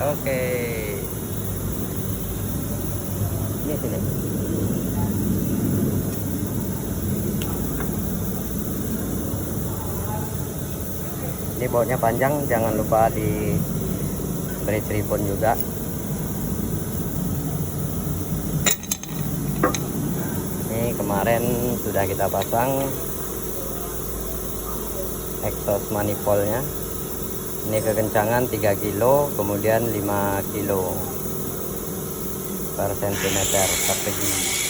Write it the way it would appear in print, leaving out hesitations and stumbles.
Oke. Ini sini. Ini bautnya panjang, jangan lupa diberi tripod juga. Ini kemarin sudah kita pasang exhaust manifoldnya. Ini kekencangan 3 kilo, kemudian 5 kilo per sentimeter persegi.